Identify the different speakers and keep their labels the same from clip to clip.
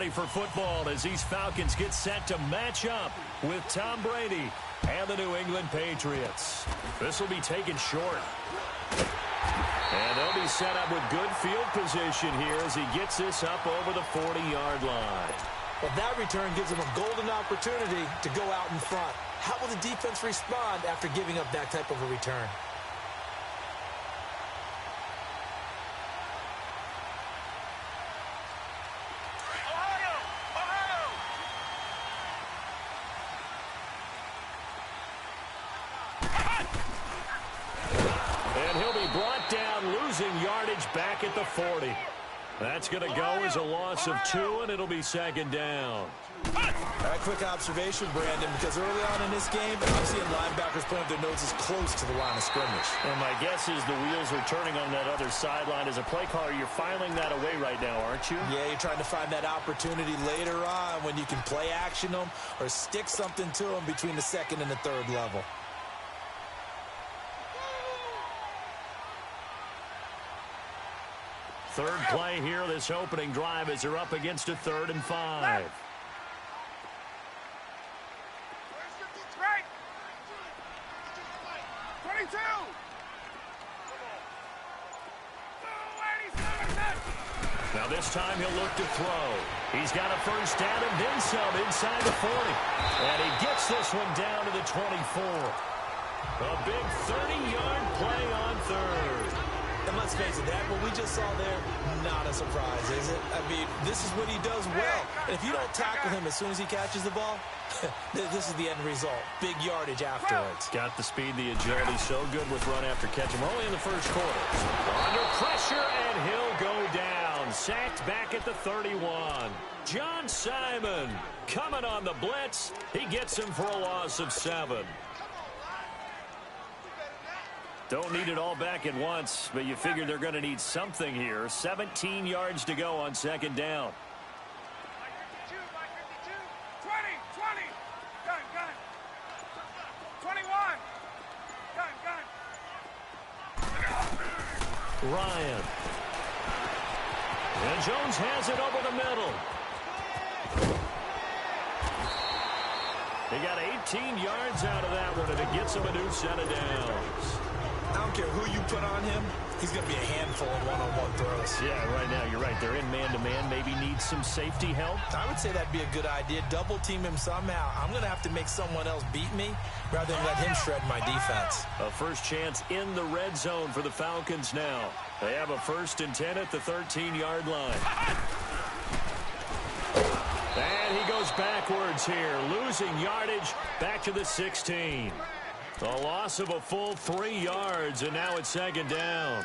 Speaker 1: ready for football as these Falcons get set to match up with Tom Brady and the New England Patriots. This will be taken short. And they'll be set up with good field position here as he gets this up over the 40-yard line.
Speaker 2: Well, that return gives him a golden opportunity to go out in front. How will the defense respond after giving up that type of a return?
Speaker 1: Losing yardage back at the 40. That's going to go as a loss of 2, and it'll be second down.
Speaker 2: All right, quick observation, Brandon, because early on in this game, I'm seeing linebackers putting their noses close to the line of scrimmage.
Speaker 3: And my guess is the wheels are turning on that other sideline. As a play caller, you're filing that away right now, aren't you?
Speaker 2: Yeah, you're trying to find that opportunity later on when you can play action them or stick something to them between the second and the third level.
Speaker 1: Third play here, this opening drive, as they're up against a 3rd and 5. Now this time he'll look to throw. He's got a first down and then some inside the 40. And he gets this one down to the 24. A big 30-yard play on 3rd.
Speaker 2: And let's face it, that what we just saw there, not a surprise, is it? I mean, this is what he does well. And if you don't tackle him as soon as he catches the ball, this is the end result. Big yardage afterwards.
Speaker 1: Got the speed, the agility, so good with run after catch. We're only in the first quarter. Under pressure, and he'll go down. Sacked back at the 31. John Simon coming on the blitz. He gets him for a loss of 7. Don't need it all back at once, but you figure they're going to need something here. 17 yards to go on second down.
Speaker 4: 20. Gun. 21. Gun.
Speaker 1: Ryan. And Jones has it over the middle. They got 18 yards out of that one, and it gets them a new set of downs.
Speaker 2: I don't care who you put on him, he's going to be a handful in one-on-one throws.
Speaker 1: Yeah, right now, you're right. They're in man-to-man. Maybe needs some safety help.
Speaker 2: I would say that'd be a good idea. Double-team him somehow. I'm going to have to make someone else beat me rather than let him shred my defense.
Speaker 1: A first chance in the red zone for the Falcons now. They have a 1st and 10 at the 13-yard line. And he goes backwards here, losing yardage back to the 16. A loss of a full 3 yards, and now it's second down.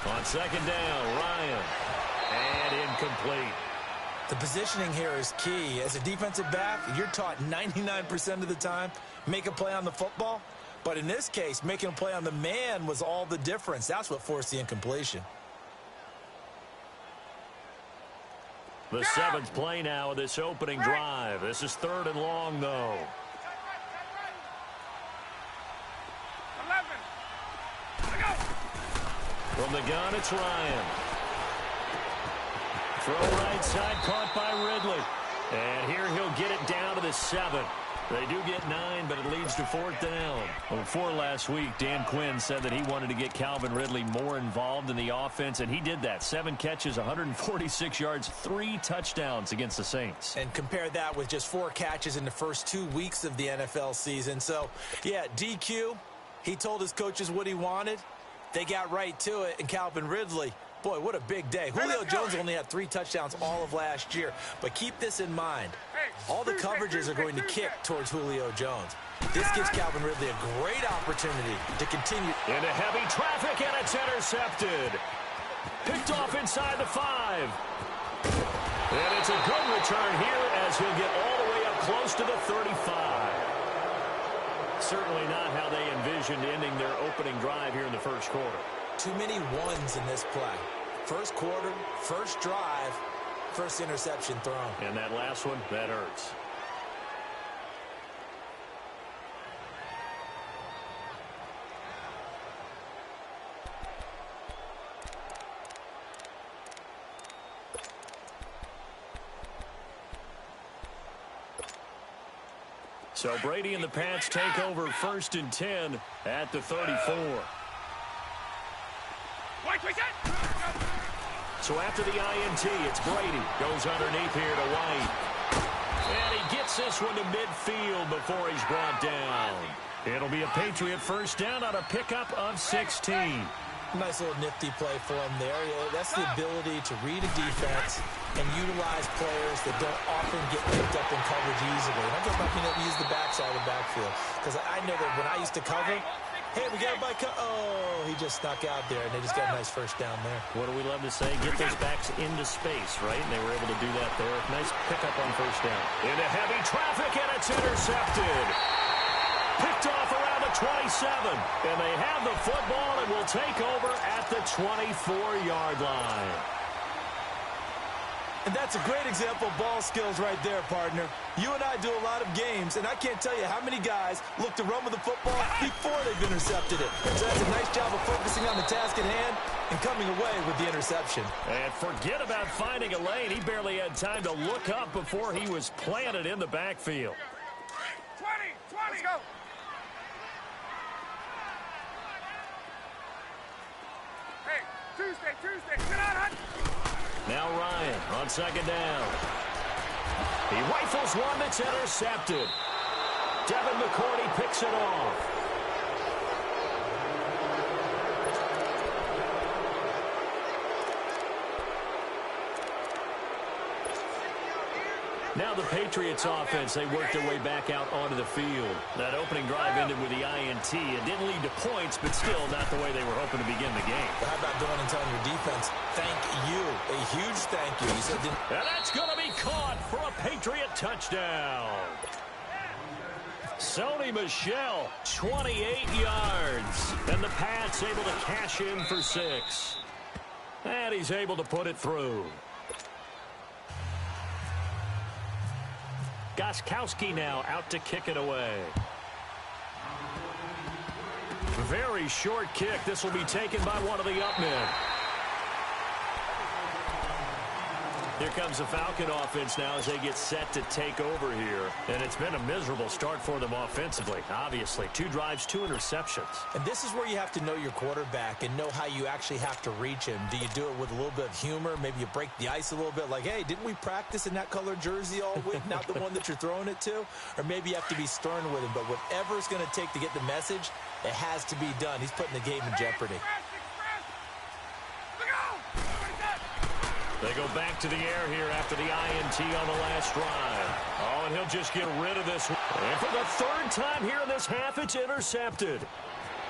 Speaker 1: On second down, Ryan. And incomplete.
Speaker 2: The positioning here is key. As a defensive back, you're taught 99% of the time, make a play on the football. But in this case, making a play on the man was all the difference. That's what forced the incompletion.
Speaker 1: The 7th play now of this opening drive. This is 3rd and long, though.
Speaker 4: 11.
Speaker 1: From the gun, it's Ryan. Throw right side, caught by Ridley. And here he'll get it down to the 7. They do get 9, but it leads to 4th down. Well, before last week, Dan Quinn said that he wanted to get Calvin Ridley more involved in the offense, and he did that. 7 catches, 146 yards, 3 touchdowns against the Saints.
Speaker 2: And compare that with just 4 catches in the first 2 weeks of the NFL season. So, yeah, DQ, he told his coaches what he wanted. They got right to it, and Calvin Ridley, boy, what a big day. Julio Jones only had 3 touchdowns all of last year. But keep this in mind. All the coverages are going to kick towards Julio Jones. This gives Calvin Ridley a great opportunity to continue.
Speaker 1: Into heavy traffic, and it's intercepted. Picked off inside the 5. And it's a good return here as he'll get all the way up close to the 35. Certainly not how they envisioned ending their opening drive here in the first quarter.
Speaker 2: Too many ones in this play. First quarter, first drive, first interception thrown.
Speaker 1: And that last one, that hurts. So Brady and the Pats take over 1st and 10 at the 34. So after the INT, it's Brady. Goes underneath here to White. And he gets this one to midfield before he's brought down. It'll be a Patriot first down on a pickup of 16.
Speaker 2: Nice little nifty play for him there. That's the ability to read a defense and utilize players that don't often get picked up in coverage easily. And I'm talking about being able to use the backside of the backfield. Because I know that when I used to cover, hey, we got everybody oh, he just snuck out there, and they just got a nice first down there.
Speaker 1: What do we love to say? Get those backs into space, right? And they were able to do that there. Nice pickup on first down. Into heavy traffic, and it's intercepted. Picked off around the 27. And they have the football and will take over at the 24-yard line.
Speaker 2: And that's a great example of ball skills right there, partner. You and I do a lot of games, and I can't tell you how many guys look to run with the football before they've intercepted it. So that's a nice job of focusing on the task at hand and coming away with the interception.
Speaker 1: And forget about finding a lane. He barely had time to look up before he was planted in the backfield.
Speaker 4: 20, let's go. Hey, Tuesday, sit on, Hunt.
Speaker 1: Now Ryan on 2nd down. He rifles one that's intercepted. Devin McCourty picks it off. Now the Patriots offense, they worked their way back out onto the field. That opening drive ended with the INT. It didn't lead to points, but still not the way they were hoping to begin the game.
Speaker 2: How about going and telling your defense, thank you, a huge thank you. He said,
Speaker 1: and that's going to be caught for a Patriot touchdown. Sony Michel, 28 yards. And the Pats able to cash in for 6. And he's able to put it through. Gostkowski now out to kick it away. Very short kick. This will be taken by one of the up men. Here comes the Falcon offense now as they get set to take over here. And it's been a miserable start for them offensively, obviously. 2 drives, 2 interceptions.
Speaker 2: And this is where you have to know your quarterback and know how you actually have to reach him. Do you do it with a little bit of humor? Maybe you break the ice a little bit like, hey, didn't we practice in that color jersey all week, not the one that you're throwing it to? Or maybe you have to be stern with him. But whatever it's going to take to get the message, it has to be done. He's putting the game in jeopardy.
Speaker 1: They go back to the air here after the INT on the last drive. Oh, and he'll just get rid of this one. And for the 3rd time here in this half, it's intercepted.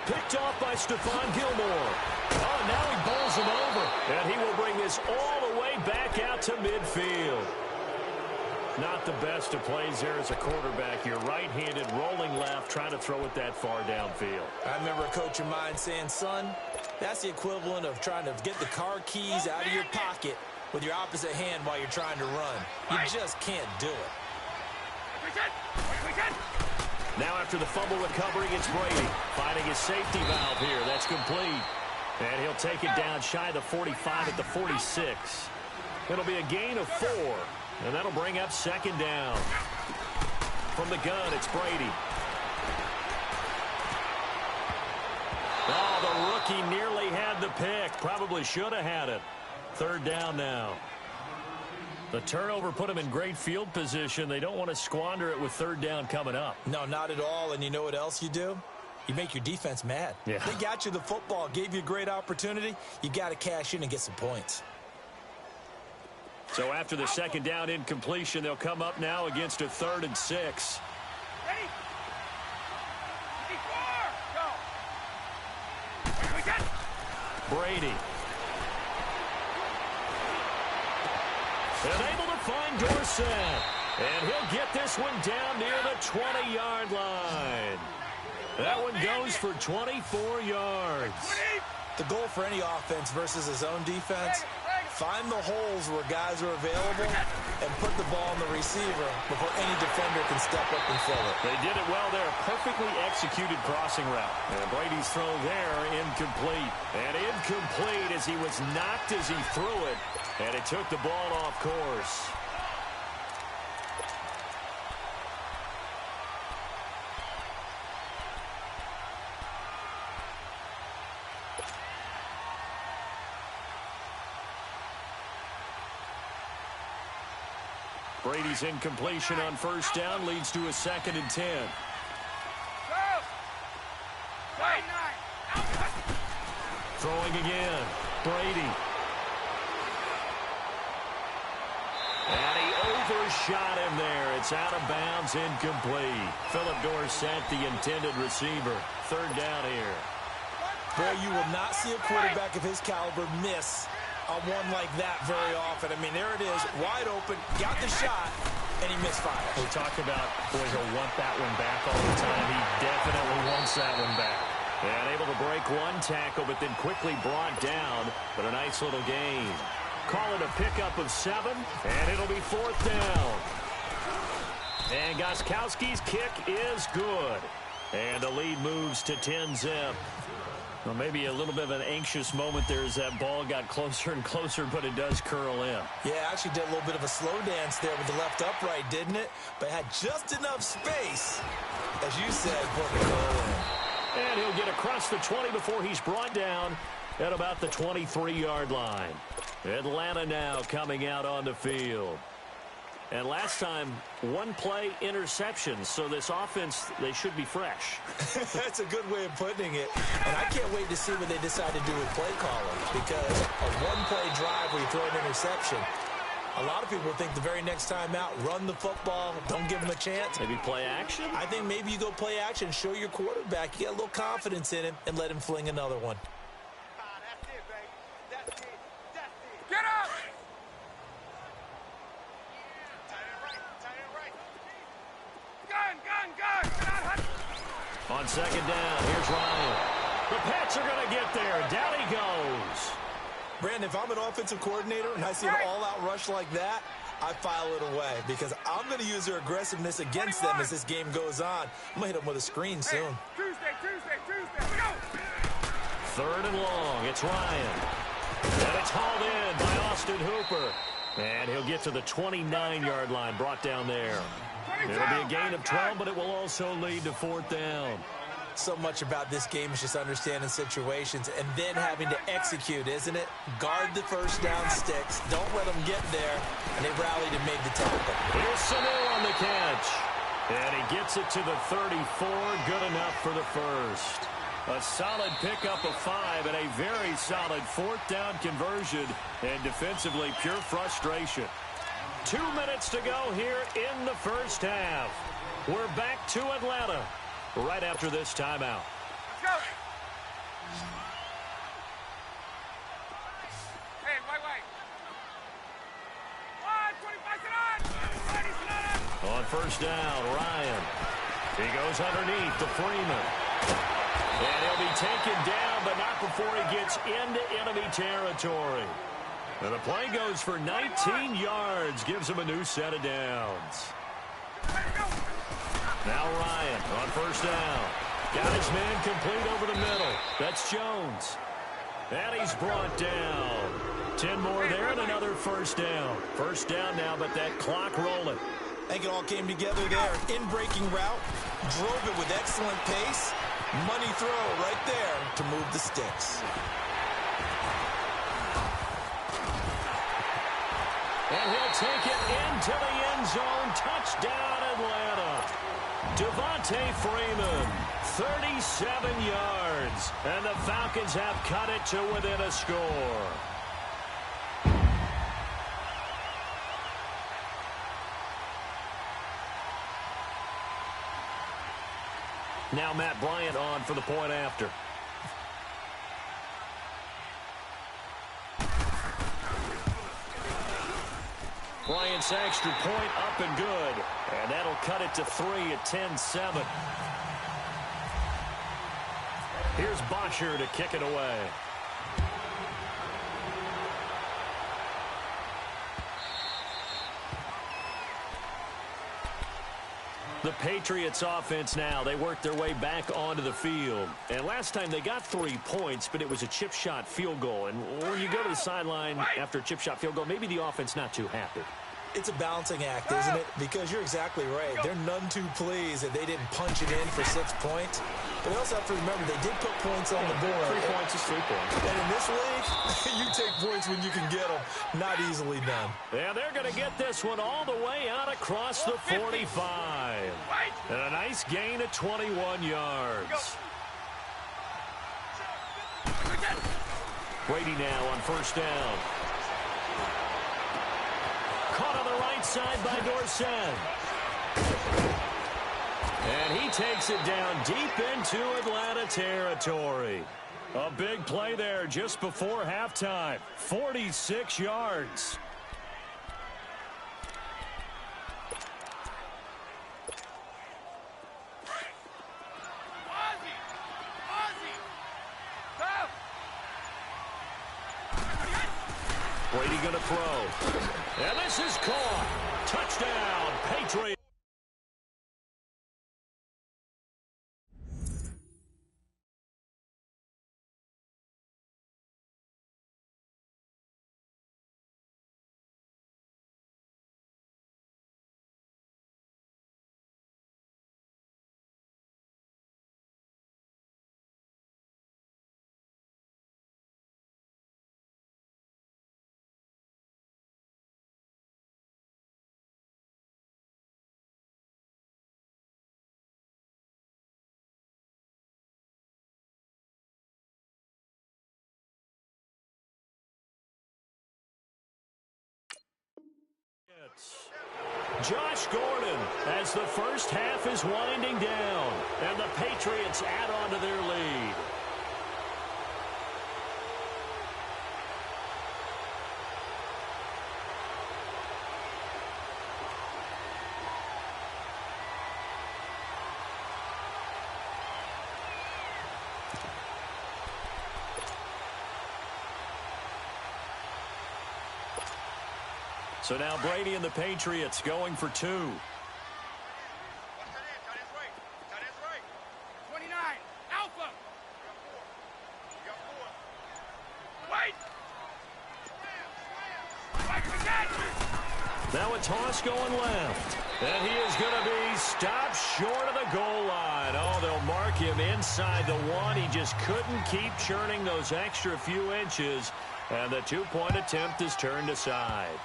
Speaker 1: Picked off by Stephon Gilmore. Oh, now he bowls him over. And he will bring this all the way back out to midfield. Not the best of plays there as a quarterback. You're right-handed, rolling left, trying to throw it that far downfield.
Speaker 2: I remember a coach of mine saying, son, that's the equivalent of trying to get the car keys out of your pocket with your opposite hand while you're trying to run. You just can't do it.
Speaker 1: Now after the fumble recovery, it's Brady finding his safety valve here. That's complete. And he'll take it down shy of the 45 at the 46. It'll be a gain of 4. And that'll bring up 2nd down. From the gun, it's Brady. Oh, the rookie nearly had the pick. Probably should have had it. 3rd down now. The turnover put him in great field position. They don't want to squander it with 3rd down coming up.
Speaker 2: No, not at all. And you know what else you do? You make your defense mad.
Speaker 1: Yeah.
Speaker 2: They got you the football, gave you a great opportunity. You got to cash in and get some points.
Speaker 1: So after the 2nd down incompletion, they'll come up now against a 3rd and 6.
Speaker 4: Ready?
Speaker 1: Brady. And able to find Dorsett. And he'll get this one down near the 20-yard line. That one goes for 24 yards.
Speaker 2: The goal for any offense versus a zone defense, find the holes where guys are available and put the ball on the receiver before any defender can step up and fill it.
Speaker 1: They did it well there. Perfectly executed crossing route. And Brady's throw there, incomplete. And incomplete as he was knocked as he threw it. And it took the ball off course. Brady's incompletion on first down leads to a 2nd and 10. Throwing again. Brady. And he overshot him there. It's out of bounds, incomplete. Philip Dorsett, the intended receiver. 3rd down here.
Speaker 2: Boy, you will not see a quarterback of his caliber miss on one like that very often. I mean, there it is, wide open, got the shot, and he misfired.
Speaker 3: We talk about, boy, he'll want that one back all the time. He definitely wants that one back.
Speaker 1: And able to break one tackle, but then quickly brought down. But a nice little gain. Call it a pickup of 7, and it'll be 4th down. And Gostkowski's kick is good. And the lead moves to 10-zip. Well, maybe a little bit of an anxious moment there as that ball got closer and closer, but it does curl in.
Speaker 2: Yeah, actually did a little bit of a slow dance there with the left upright, didn't it? But had just enough space, as you said, for it to curl in.
Speaker 1: And he'll get across the 20 before he's brought down at about the 23-yard line. Atlanta now coming out on the field. And last time, 1-play interception. So this offense, they should be fresh.
Speaker 2: That's a good way of putting it. And I can't wait to see what they decide to do with play calling. Because a 1-play drive where you throw an interception, a lot of people think the very next time out, run the football, don't give them a chance.
Speaker 1: Maybe play action?
Speaker 2: I think maybe you go play action, show your quarterback, you get a little confidence in him, and let him fling another one.
Speaker 4: That's it, baby. That's it. That's it. Get up!
Speaker 1: On 2nd down, here's Ryan. The Pats are going to get there. Down he goes.
Speaker 2: Brandon, if I'm an offensive coordinator and I see an all-out rush like that, I file it away because I'm going to use their aggressiveness against them as this game goes on. I'm going to hit them with a screen soon.
Speaker 4: Tuesday. We go!
Speaker 1: 3rd and long. It's Ryan. And it's hauled in by Austin Hooper. And he'll get to the 29-yard line, brought down there. It'll be a gain of 12, but it will also lead to 4th down.
Speaker 2: So much about this game is just understanding situations and then having to execute, isn't it? Guard the first down sticks. Don't let them get there. And they rallied and made the tackle.
Speaker 1: Here's Sanu on the catch. And he gets it to the 34. Good enough for the first. A solid pickup of 5 and a very solid 4th down conversion. And defensively, pure frustration. 2 minutes to go here in the first half. We're back to Atlanta right after this timeout.
Speaker 4: Let's go! Hey, wait. 125, sit on! On
Speaker 1: 1st down, Ryan. He goes underneath to Freeman. And he'll be taken down, but not before he gets into enemy territory. And the play goes for 19 yards, gives him a new set of downs. Now Ryan on 1st down. Got his man complete over the middle. That's Jones. And he's brought down. 10 more there and another 1st down. 1st down now, but that clock rolling.
Speaker 2: I think it all came together there. In-breaking route. Drove it with excellent pace. Money throw right there to move the sticks.
Speaker 1: And he'll take it into the end zone. Touchdown, Atlanta. Devontae Freeman, 37 yards. And the Falcons have cut it to within a score. Now Matt Bryant on for the point after. Bryant's extra point up and good. And that'll cut it to 3 at 10-7. Here's Bosher to kick it away. The Patriots offense now. They work their way back onto the field. And last time they got 3 points, but it was a chip shot field goal. And when you go to the sideline after a chip shot field goal, maybe the offense not too happy.
Speaker 2: It's a balancing act, isn't it? Because you're exactly right. They're none too pleased that they didn't punch it in for 6 points. But you also have to remember they did put points on the board.
Speaker 1: 3 points is 3 points.
Speaker 2: And in this league, you take points when you can get them. Not easily done.
Speaker 1: Yeah, they're going to get this one all the way out across the 45. And a nice gain of 21 yards. Brady now on first down. Caught on the right side by Dorsett. And he takes it down deep into Atlanta territory. A big play there just before halftime. 46 yards. Brady going to throw. And this is caught. Touchdown, Patriots. Josh Gordon as the first half is winding down, and the Patriots add on to their lead. So now Brady and the Patriots going for 2.
Speaker 4: 29, Alpha. You got 4. Wait.
Speaker 1: Now a toss going left. And he is going to be stopped short of the goal line. Oh, they'll mark him inside the 1. He just couldn't keep churning those extra few inches. And the 2-point attempt is turned aside.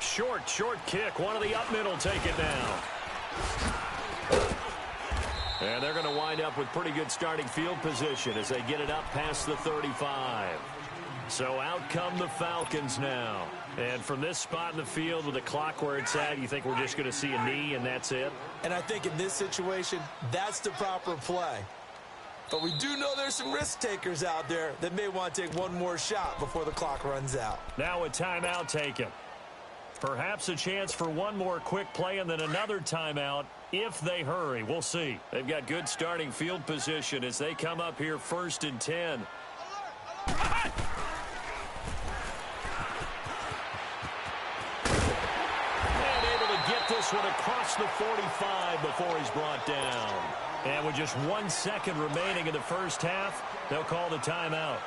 Speaker 1: Short kick. One of the up middle take it down. And they're going to wind up with pretty good starting field position as they get it up past the 35. So out come the Falcons now. And from this spot in the field with the clock where it's at, you think we're just going to see a knee and that's it?
Speaker 2: And I think in this situation, that's the proper play. But we do know there's some risk takers out there that may want to take one more shot before the clock runs out.
Speaker 1: Now a timeout taken. Perhaps a chance for one more quick play and then another timeout if they hurry. We'll see. They've got good starting field position as they come up here 1st and 10. And able to get this one across the 45 before he's brought down. And with just 1 second remaining in the first half, they'll call the timeout.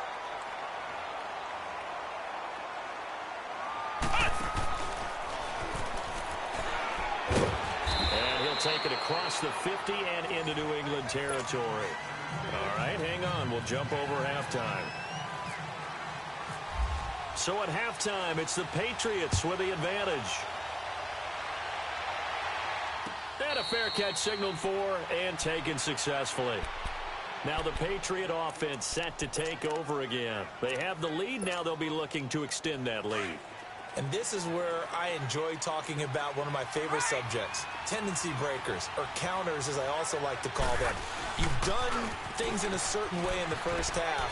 Speaker 1: Take it across the 50 and into New England territory. All right, hang on. We'll jump over halftime. So at halftime, it's the Patriots with the advantage. And a fair catch signaled for and taken successfully. Now the Patriot offense set to take over again. They have the lead. Now they'll be looking to extend that lead.
Speaker 2: And this is where I enjoy talking about one of my favorite subjects, tendency breakers, or counters as I also like to call them. You've done things in a certain way in the first half,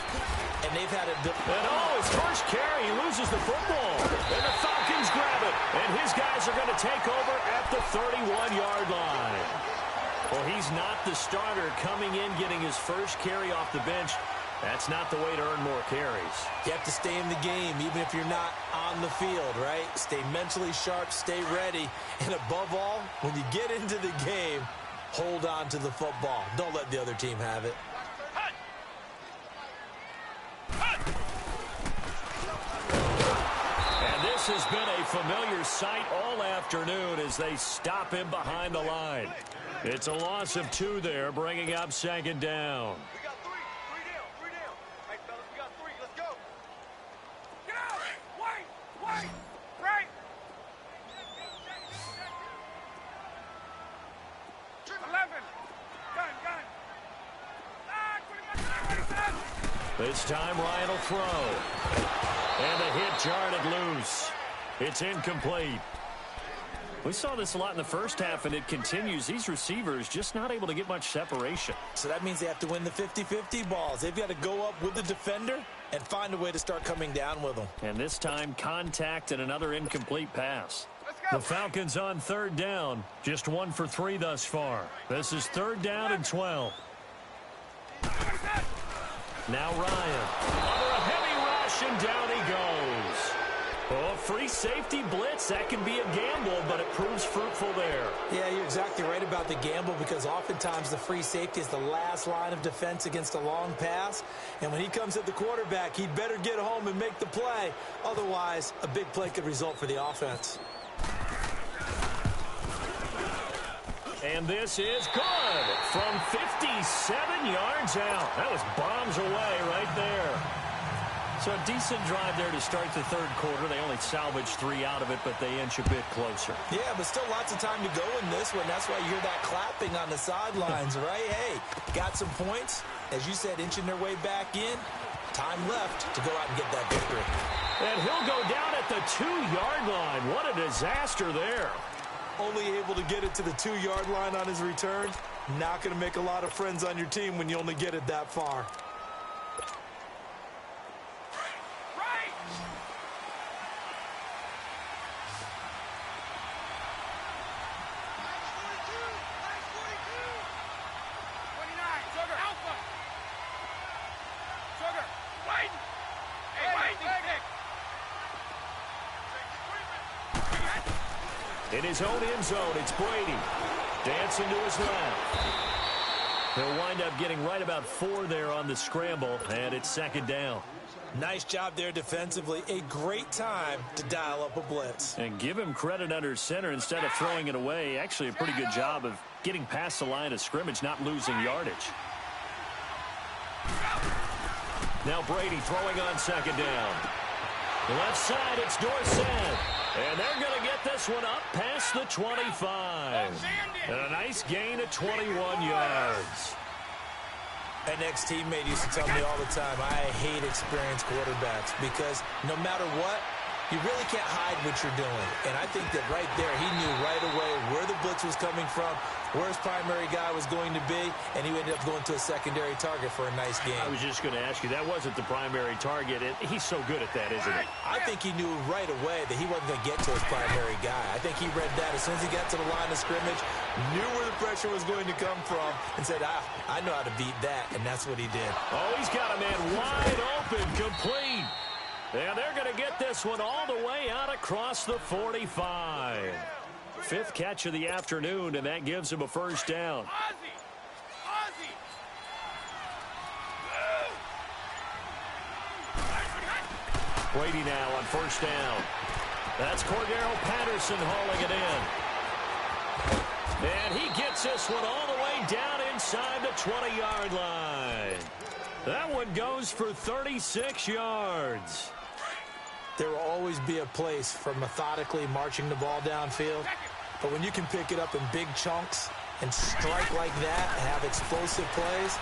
Speaker 2: and they've had a...
Speaker 1: And his first carry, he loses the football. And the Falcons grab it. And take over at the 31-yard line. Well, he's not the starter coming in, getting his first carry off the bench. That's not the way to earn more carries.
Speaker 2: You have to stay in the game, even if you're not on the field, right? Stay mentally sharp, stay ready, and above all, when you get into the game, hold on to the football. Don't let the other team have it.
Speaker 1: And this has been a familiar sight all afternoon as they stop him behind the line. It's a loss of 2 there, bringing up second down.
Speaker 4: We got 3. 3 down. Hey, fellas, we got 3. Let's go. Get out. Wait. Right. 11. Gun.
Speaker 1: This time Ryan will throw. And the hit jarred it loose. It's incomplete. We saw this a lot in the first half, and it continues. These receivers just not able to get much separation.
Speaker 2: So that means they have to win the 50-50 balls. They've got to go up with the defender and find a way to start coming down with them.
Speaker 1: And this time, contact and another incomplete pass. The Falcons on third down. Just 1 for 3 thus far. This is 3rd down and 12. Now Ryan. Under a heavy rush, and down he goes. Oh, free safety blitz. That can be a gamble, but it proves fruitful there.
Speaker 2: Yeah, you're exactly right about the gamble, because oftentimes the free safety is the last line of defense against a long pass. And when he comes at the quarterback, he'd better get home and make the play. Otherwise, a big play could result for the offense.
Speaker 1: And this is good from 57 yards out. That was bombs away right there. So a decent drive there to start the third quarter. They only salvaged 3 out of it, but they inch a bit closer.
Speaker 2: Yeah, but still lots of time to go in this one. That's why you hear that clapping on the sidelines, right? Hey, got some points. As you said, inching their way back in. Time left to go out and get that victory.
Speaker 1: And he'll go down at the 2-yard line. What a disaster there.
Speaker 2: Only able to get it to the 2-yard line on his return. Not going to make a lot of friends on your team when you only get it that far.
Speaker 1: In his own end zone, it's Brady. Dancing to his left. He'll wind up getting right about 4 there on the scramble, and it's 2nd down.
Speaker 2: Nice job there defensively. A great time to dial up a blitz.
Speaker 1: And give him credit under center instead of throwing it away. Actually a pretty good job of getting past the line of scrimmage, not losing yardage. Now Brady throwing on 2nd down. Left side, it's Dorsett. And they're going to get this one up past the 25. And a nice gain of 21 yards.
Speaker 2: An ex-teammate used to tell me all the time, I hate experienced quarterbacks, because no matter what, you really can't hide what you're doing. And I think that right there, he knew right away where the blitz was coming from, where his primary guy was going to be, and he ended up going to a secondary target for a nice game.
Speaker 1: I was just going to ask you, that wasn't the primary target. He's so good at that, isn't he?
Speaker 2: I think he knew right away that he wasn't going to get to his primary guy. I think he read that as soon as he got to the line of scrimmage, knew where the pressure was going to come from, and said, I know how to beat that, and that's what he did.
Speaker 1: Oh, he's got a man wide open, complete. And they're going to get this one all the way out across the 45. 5th catch of the afternoon, and that gives him a 1st down. Brady now on 1st down. That's Cordero Patterson hauling it in. And he gets this one all the way down inside the 20-yard line. That one goes for 36 yards.
Speaker 2: There will always be a place for methodically marching the ball downfield. But when you can pick it up in big chunks and strike like that and have explosive plays,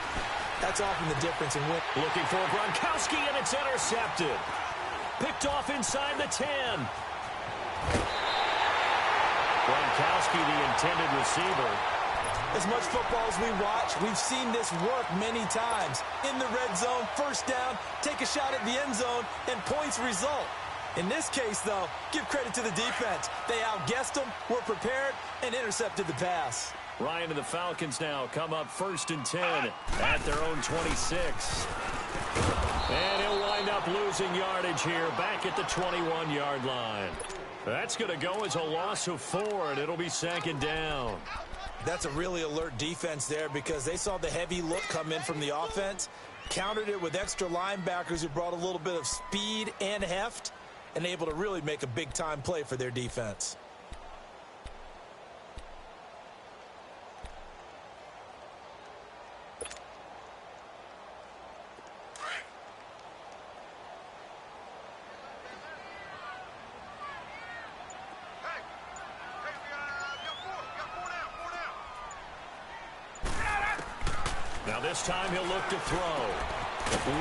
Speaker 2: that's often the difference in win.
Speaker 1: Looking for Gronkowski, and it's intercepted. Picked off inside the 10. Gronkowski, the intended receiver.
Speaker 2: As much football as we watch, we've seen this work many times. In the red zone, 1st down, take a shot at the end zone, and points result. In this case, though, give credit to the defense. They outguessed them, were prepared, and intercepted the pass.
Speaker 1: Ryan and the Falcons now come up 1st and 10 at their own 26. And he'll wind up losing yardage here back at the 21-yard line. That's going to go as a loss of 4, and it'll be 2nd down.
Speaker 2: That's a really alert defense there because they saw the heavy look come in from the offense, countered it with extra linebackers who brought a little bit of speed and heft, and able to really make a big-time play for their defense.
Speaker 1: Now this time he'll look to throw.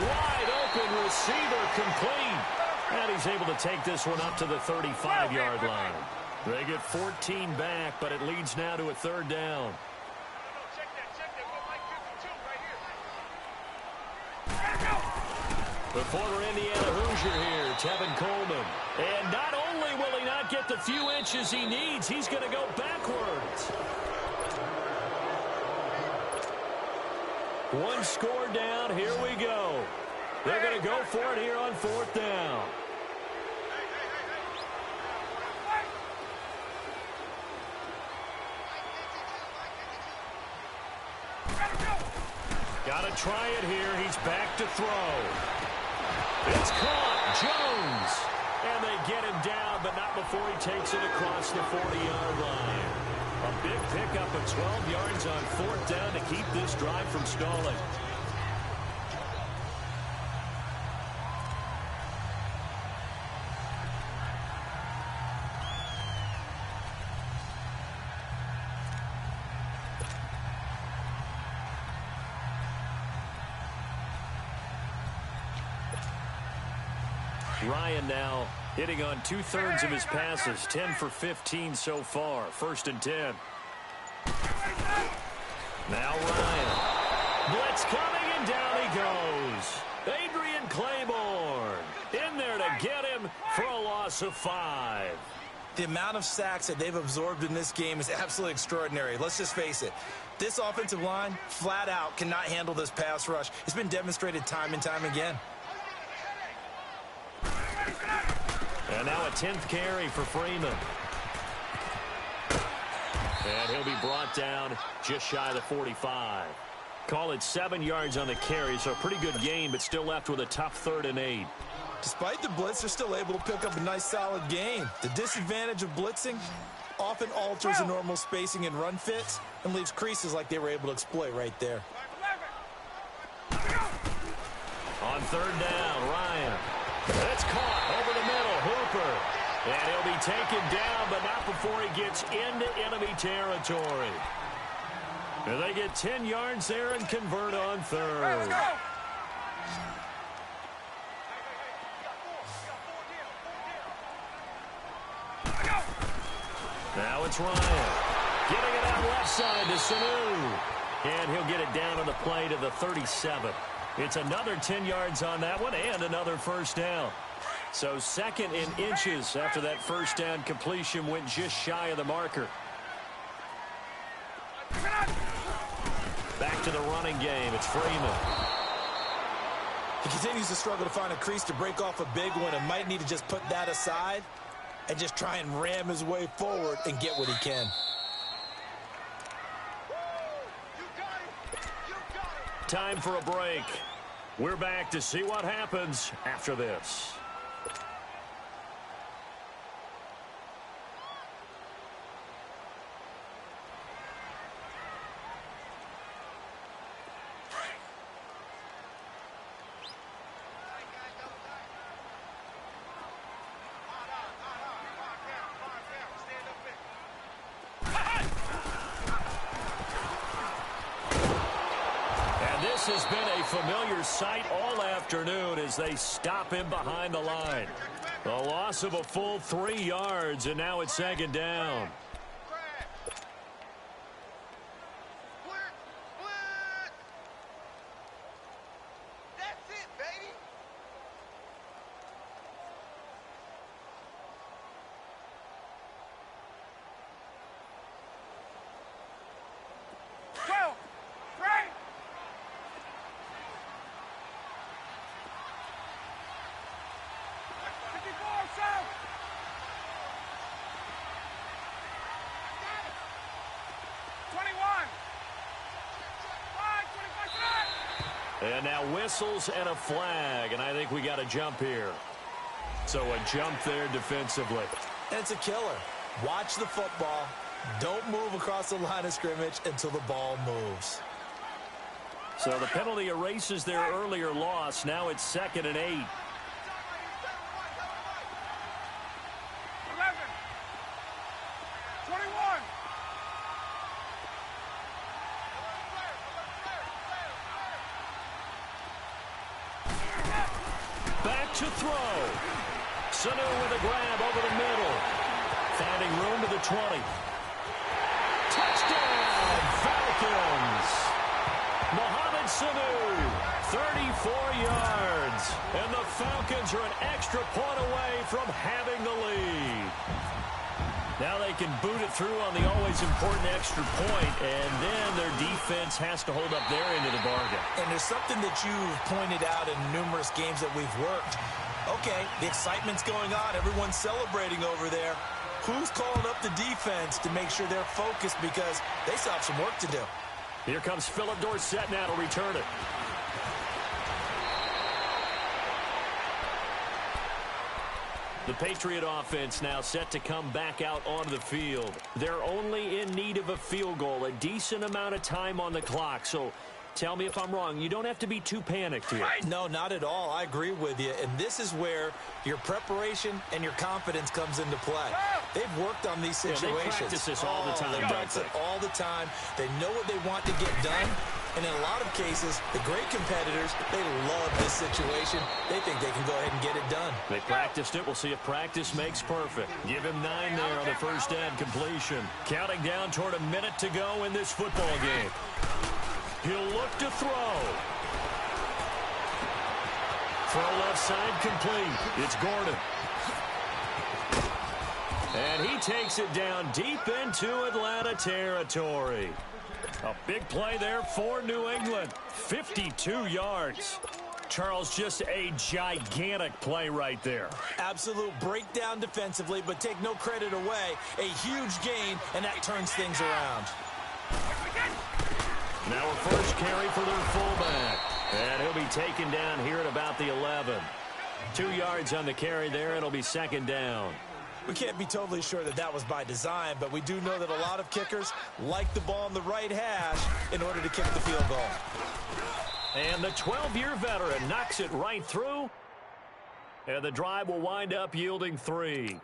Speaker 1: Wide open receiver complete. And he's able to take this one up to the 35-yard line. They get 14 back, but it leads now to a 3rd down.
Speaker 4: Check that. We're like 52 right here.
Speaker 1: The former Indiana Hoosier here, Tevin Coleman. And not only will he not get the few inches he needs, he's going to go backwards. One score down. Here we go. They're going to go for it here on 4th down. Got to try it here. He's back to throw. It's caught. Jones. And they get him down, but not before he takes it across the 40-yard line. A big pickup of 12 yards on 4th down to keep this drive from stalling. Ryan now hitting on 2/3 of his passes, 10 for 15 so far. 1st and 10. Now Ryan. Blitz coming, and down he goes. Adrian Claiborne in there to get him for a loss of 5.
Speaker 2: The amount of sacks that they've absorbed in this game is absolutely extraordinary. Let's just face it. This offensive line, flat out, cannot handle this pass rush. It's been demonstrated time and time again.
Speaker 1: And now a 10th carry for Freeman. And he'll be brought down just shy of the 45. Call it 7 yards on the carry, so a pretty good gain, but still left with a tough 3rd and 8.
Speaker 2: Despite the blitz, they're still able to pick up a nice, solid gain. The disadvantage of blitzing often alters the normal spacing and run fits and leaves creases like they were able to exploit right there.
Speaker 1: On 3rd down, Ryan. It's caught over the middle. Hooper. And he'll be taken down, but not before he gets into enemy territory. And they get 10 yards there and convert on 3rd. Now it's Ryan. Getting it out left side to Sanu. And he'll get it down on the play to the 37. It's another 10 yards on that one and another 1st down. So 2nd in inches after that 1st down completion went just shy of the marker. Back to the running game. It's Freeman.
Speaker 2: He continues to struggle to find a crease to break off a big one and might need to just put that aside and just try and ram his way forward and get what he can.
Speaker 1: Time for a break. We're back to see what happens after this. Has been a familiar sight all afternoon as they stop him behind the line. A loss of a full 3 yards, and now it's 2nd down.
Speaker 4: That's it, baby.
Speaker 1: And now whistles and a flag, and I think we got a jump here. So a jump there defensively.
Speaker 2: And it's a killer. Watch the football. Don't move across the line of scrimmage until the ball moves.
Speaker 1: So the penalty erases their earlier loss. Now it's 2nd and 8.
Speaker 4: 11. 21.
Speaker 1: Back to throw. Sanu with a grab over the middle. Finding room to the 20. Touchdown, Falcons. Mohamed Sanu, 34 yards. And the Falcons are an extra point away from having the lead. Now they can boot it through on the always important extra point, and then their defense has to hold up their end of the bargain.
Speaker 2: And there's something that you've pointed out in numerous games that we've worked. Okay, the excitement's going on. Everyone's celebrating over there. Who's calling up the defense to make sure they're focused because they still have some work to do?
Speaker 1: Here comes Philip Dorsett now to return it. The Patriot offense now set to come back out onto the field. They're only in need of a field goal, a decent amount of time on the clock. So tell me if I'm wrong. You don't have to be too panicked here.
Speaker 2: No, not at all. I agree with you. And this is where your preparation and your confidence comes into play. They've worked on these situations.
Speaker 1: Yeah, they practice this all the time.
Speaker 2: They practice it all the time. They know what they want to get done. And in a lot of cases, the great competitors, they love this situation. They think they can go ahead and get it done.
Speaker 1: They practiced it. We'll see if practice makes perfect. Give him 9 there on the first down completion. Counting down toward a minute to go in this football game. He'll look to throw. Throw left side complete. It's Gordon. And he takes it down deep into Atlanta territory. A big play there for New England. 52 yards. Charles, just a gigantic play right there.
Speaker 2: Absolute breakdown defensively, but take no credit away. A huge gain, and that turns things around.
Speaker 1: Now a first carry for their fullback. And he'll be taken down here at about the 11. 2 yards on the carry there. It'll be 2nd down.
Speaker 2: We can't be totally sure that that was by design, but we do know that a lot of kickers like the ball on the right hash in order to kick the field goal.
Speaker 1: And the 12-year veteran knocks it right through. And the drive will wind up yielding 3.